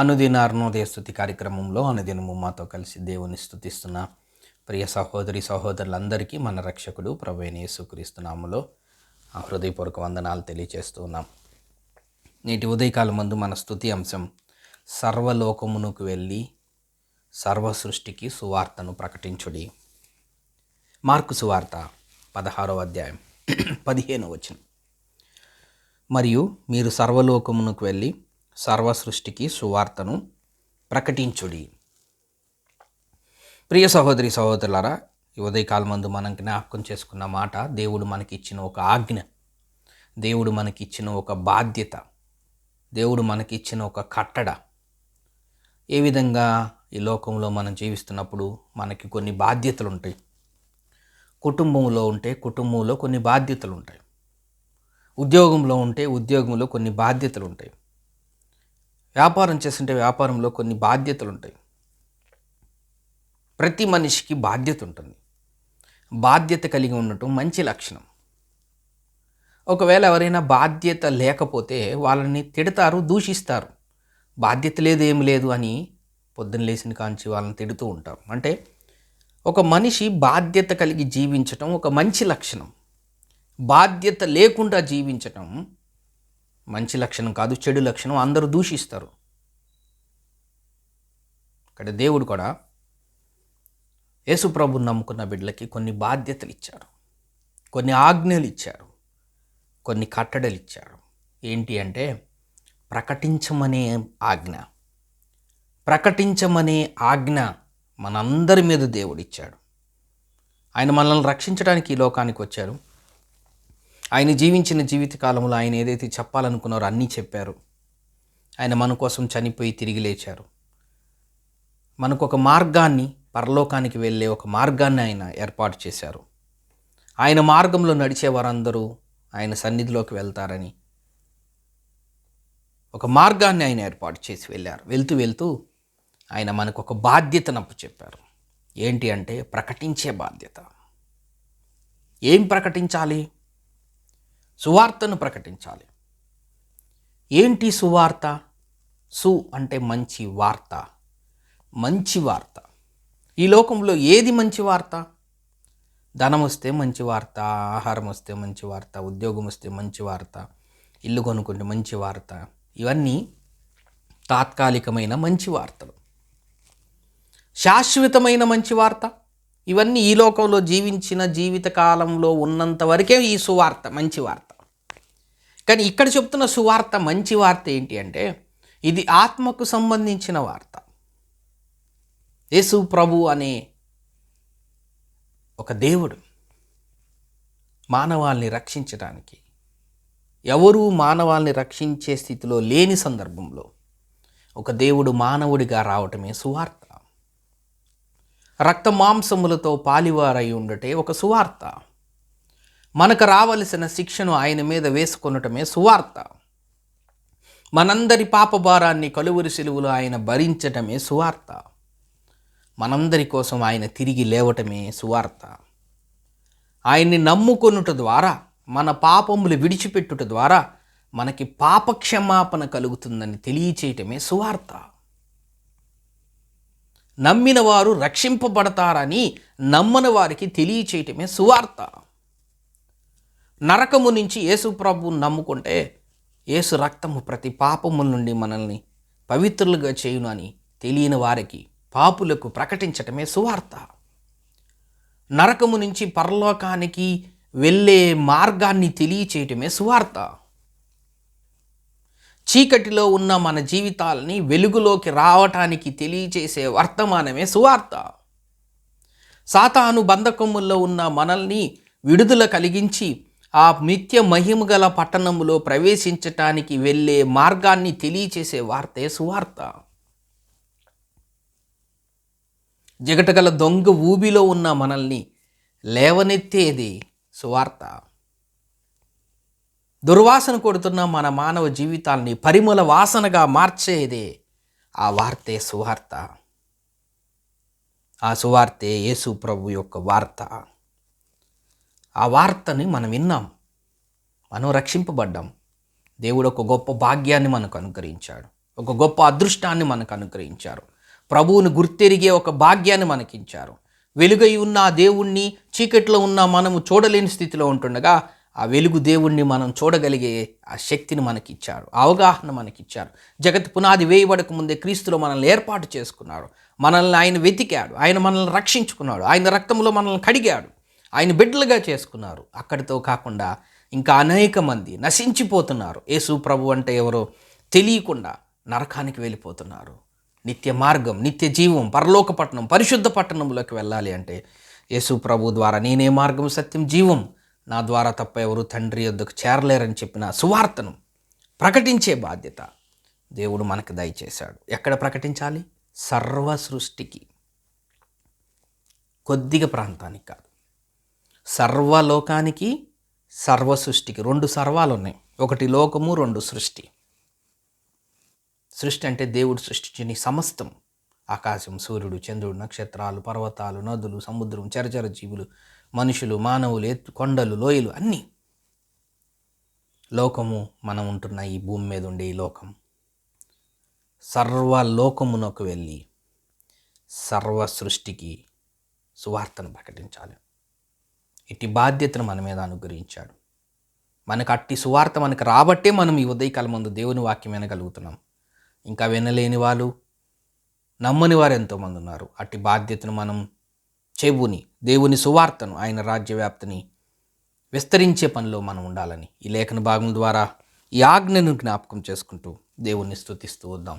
అనుదిన అరుణోదయ స్తుతి కార్యక్రమంలో అనుదినము మాతో కలిసి దేవుని స్తుతిస్తున్న ప్రియ సహోదరి సహోదరులందరికీ మన రక్షకుడు ప్రభువైన యేసుక్రీస్తు నామములో హృదయపూర్వక వందనాలు తెలియజేస్తూ ఉన్నాం. నేటి ఉదయకాలం మందు మన స్తుతి అంశం సర్వలోకమునకు వెళ్ళి సర్వ సృష్టికి సువార్తను ప్రకటించుడి. మార్కు సువార్త 16వ అధ్యాయం 15వ వచనం. మరియు మీరు సర్వలోకమునకు వెళ్ళి సర్వ సృష్టికి సువార్తను ప్రకటించుడి. ప్రియ సహోదరి సహోదరులారా, ఈ ఉదయకాలం మందు మనం జ్ఞాపకం చేసుకున్న మాట, దేవుడు మనకిచ్చిన ఒక ఆజ్ఞ, దేవుడు మనకిచ్చిన ఒక బాధ్యత, దేవుడు మనకిచ్చిన ఒక కట్టడ. ఏ విధంగా ఈ లోకంలో మనం జీవిస్తున్నప్పుడు మనకి కొన్ని బాధ్యతలు ఉంటాయి. కుటుంబంలో ఉంటే కుటుంబంలో కొన్ని బాధ్యతలు ఉంటాయి. ఉద్యోగంలో ఉంటే ఉద్యోగంలో కొన్ని బాధ్యతలు ఉంటాయి. వ్యాపారం చేస్తుంటే వ్యాపారంలో కొన్ని బాధ్యతలు ఉంటాయి. ప్రతి మనిషికి బాధ్యత ఉంటుంది. బాధ్యత కలిగి ఉండటం మంచి లక్షణం. ఒకవేళ ఎవరైనా బాధ్యత లేకపోతే వాళ్ళని తిడతారు, దూషిస్తారు. బాధ్యత లేదు, ఏమి లేదు అని పొద్దున్న లేచిన కాంచి వాళ్ళని తిడుతూ ఉంటారు. అంటే ఒక మనిషి బాధ్యత కలిగి జీవించటం ఒక మంచి లక్షణం. బాధ్యత లేకుండా జీవించటం మంచి లక్షణం కాదు, చెడు లక్షణం. అందరూ దూషిస్తారు. ఇక్కడ దేవుడు కూడా యేసుప్రభుని నమ్ముకున్న బిడ్డలకి కొన్ని బాధ్యతలు ఇచ్చారు, కొన్ని ఆజ్ఞలు ఇచ్చారు, కొన్ని కట్టడలు ఇచ్చారు. ఏంటి అంటే ప్రకటించమనే ఆజ్ఞ. ప్రకటించమనే ఆజ్ఞ మనందరి మీద దేవుడిచ్చాడు. ఆయన మనల్ని రక్షించడానికి ఈ లోకానికి వచ్చారు. ఆయన జీవించిన జీవితకాలంలో ఆయన ఏదైతే చెప్పాలనుకున్నారో అన్నీ చెప్పారు. ఆయన మన కోసం చనిపోయి తిరిగి లేచారు. మనకు ఒక మార్గాన్ని, పరలోకానికి వెళ్ళే ఒక మార్గాన్ని ఆయన ఏర్పాటు చేశారు. ఆయన మార్గంలో నడిచే వారందరూ ఆయన సన్నిధిలోకి వెళ్తారని ఒక మార్గాన్ని ఆయన ఏర్పాటు చేసి వెళ్ళారు. వెళ్తూ ఆయన మనకు ఒక బాధ్యతను అప్పచెప్పారు. ఏంటి అంటే ప్రకటించే బాధ్యత. ఏం ప్రకటించాలి? సువార్తను ప్రకటించాలి. ఏంటి సువార్త? సు అంటే మంచి వార్త, మంచి వార్త. ఈ లోకంలో ఏది మంచి వార్త? ధనం వస్తే మంచి వార్త, ఆహారం వస్తే మంచి వార్త, ఉద్యోగం వస్తే మంచి వార్త, ఇల్లు కొనుక్కుంటే మంచి వార్త. ఇవన్నీ తాత్కాలికమైన మంచి వార్తలు. శాశ్వతమైన మంచి వార్త, ఇవన్నీ ఈ లోకంలో జీవించిన జీవితకాలంలో ఉన్నంత వరకే ఈ సువార్త మంచి వార్త. కానీ ఇక్కడ చెప్తున్న సువార్త మంచి వార్త ఏంటి అంటే ఇది ఆత్మకు సంబంధించిన వార్త. యేసు ప్రభు అనే ఒక దేవుడు మానవాల్ని రక్షించడానికి, ఎవరూ మానవాల్ని రక్షించే స్థితిలో లేని సందర్భంలో ఒక దేవుడు మానవుడిగా రావటమే సువార్త. రక్త మాంసములతో పాలివారై ఉండటే ఒక సువార్త. మనకు రావలసిన శిక్షను ఆయన మీద వేసుకొనటమే సువార్త. మనందరి పాప భారాన్ని కలువరి సిలువలో ఆయన భరించటమే సువార్త. మనందరి కోసం ఆయన తిరిగి లేవటమే సువార్త. ఆయన్ని నమ్ముకొనుట ద్వారా, మన పాపములు విడిచిపెట్టుట ద్వారా మనకి పాపక్షమాపణ కలుగుతుందని తెలియచేయటమే సువార్త. నమ్మిన వారు రక్షింపబడతారని నమ్మని వారికి తెలియచేయటమే సువార్త. నరకము నుంచి యేసు ప్రభువుని నమ్ముకుంటే యేసు రక్తము ప్రతి పాపముల నుండి మనల్ని పవిత్రులుగా చేయును అని తెలియని వారికి, పాపులకు ప్రకటించటమే సువార్త. నరకము నుంచి పరలోకానికి వెళ్ళే మార్గాన్ని తెలియచేయటమే సువార్త. చీకటిలో ఉన్న మన జీవితాలని వెలుగులోకి రావటానికి తెలియచేసే వర్తమానమే సువార్త. సాతాను బంధకముల్లో ఉన్న మనల్ని విడుదల కలిగించి ఆ నిత్య మహిమ గల పట్టణములో ప్రవేశించటానికి వెళ్ళే మార్గాన్ని తెలియచేసే వార్తే సువార్త. జగటగల దొంగ ఊబిలో ఉన్న మనల్ని లేవనెత్తేది సువార్త. దుర్వాసన కొడుతున్న మన మానవ జీవితాల్ని పరిమళ వాసనగా మార్చేదే ఆ వార్తే సువార్త. ఆ సువార్తే యేసు ప్రభు యొక్క వార్త. ఆ వార్తని మనం విన్నాం, మనం రక్షింపబడ్డాం. దేవుడు ఒక గొప్ప భాగ్యాన్ని మనకు అనుగ్రహించాడు. ఒక గొప్ప అదృష్టాన్ని మనకు అనుగ్రహించారు. ప్రభువుని గుర్తెరిగే ఒక భాగ్యాన్ని మనకిచ్చారు. వెలుగై ఉన్న ఆ దేవుణ్ణి చీకట్లో ఉన్న మనము చూడలేని స్థితిలో ఉంటుండగా ఆ వెలుగు దేవుణ్ణి మనం చూడగలిగే ఆ శక్తిని మనకిచ్చారు, అవగాహన మనకిచ్చారు. జగత్ పునాది వేయబడక ముందే క్రీస్తులో మనల్ని ఏర్పాటు చేసుకున్నారు. మనల్ని ఆయన వెతికాడు, ఆయన మనల్ని రక్షించుకున్నాడు, ఆయన రక్తంలో మనల్ని కడిగాడు, ఆయన బిడ్డలుగా చేసుకున్నారు. అక్కడితో కాకుండా ఇంకా అనేక మంది నశించిపోతున్నారు. యేసు ప్రభు అంటే ఎవరో తెలియకుండా నరకానికి వెళ్ళిపోతున్నారు. నిత్య మార్గం, నిత్య జీవం, పరలోక పట్టణం, పరిశుద్ధ పట్టణంలోకి వెళ్ళాలి అంటే యేసు ప్రభు ద్వారా నేనే మార్గం, సత్యం, జీవం, నా ద్వారా తప్ప ఎవరు తండ్రి యొద్దకు చేరలేరని చెప్పిన సువార్తను ప్రకటించే బాధ్యత దేవుడు మనకు దయచేశాడు. ఎక్కడ ప్రకటించాలి? సర్వ సృష్టికి, కొద్దిగా ప్రాంతానికి కాదు, సర్వలోకానికి, సర్వ సృష్టికి. 2 సర్వాలు ఉన్నాయి. ఒకటి లోకము, 2 సృష్టి. సృష్టి అంటే దేవుడు సృష్టించిన సమస్తం, ఆకాశం, సూర్యుడు, చంద్రుడు, నక్షత్రాలు, పర్వతాలు, నదులు, సముద్రం, చరచర జీవులు, మనుషులు, మానవులు, కొండలు, లోయలు, అన్నీ. లోకము, మనం ఉంటున్న ఈ భూమి మీద ఉండే ఈ లోకం. సర్వలోకమునకు వెళ్ళి సర్వ సృష్టికి సువార్తను ప్రకటించాలి. ఇట్టి బాధ్యతను మన మీద అనుగ్రహించాడు. మనకు అట్టి సువార్త మనకు రాబట్టే మనం ఈ ఉదయకాలం ముందు దేవుని వాక్యం వినగలుగుతున్నాం. ఇంకా వినలేని వాళ్ళు, నమ్మని వారు ఎంతోమంది ఉన్నారు. అట్టి బాధ్యతను మనం చెబుని దేవుని సువార్తను, ఆయన రాజ్యవ్యాప్తిని విస్తరించే పనిలో మనం ఉండాలని ఈ లేఖన భాగం ద్వారా ఈ ఆజ్ఞను జ్ఞాపకం చేసుకుంటూ దేవుణ్ణి స్తుతిస్తూ వద్దాం.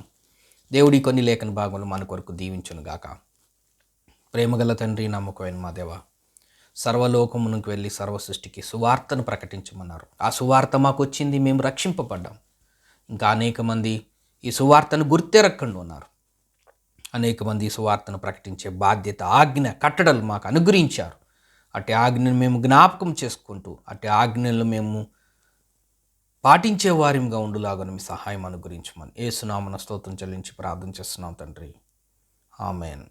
దేవుడి కొన్ని లేఖన భాగంలో మన కొరకు దీవించునుగాక. ప్రేమగల తండ్రి, నమ్మకమైన మా దేవ, సర్వలోకమునకు వెళ్ళి సర్వ సృష్టికి సువార్తను ప్రకటించమన్నారు. ఆ సువార్త మాకు వచ్చింది, మేము రక్షింపబడ్డాం. ఇంకా అనేక మంది ఈ సువార్తను గుర్తెరక్కండి ఉన్నారు. అనేక మంది ఈ సువార్తను ప్రకటించే బాధ్యత, ఆజ్ఞ, కట్టడలు మాకు అనుగ్రహించారు. అట్టి ఆజ్ఞను మేము జ్ఞాపకం చేసుకుంటూ అట్టి ఆజ్ఞలు మేము పాటించే వారిగా ఉండులాగా మీ సహాయం అనుగ్రహించమని యేసు నామమున స్తోత్రం చెల్లించి ప్రార్థన చేస్తున్నాం తండ్రి. ఆమేన్.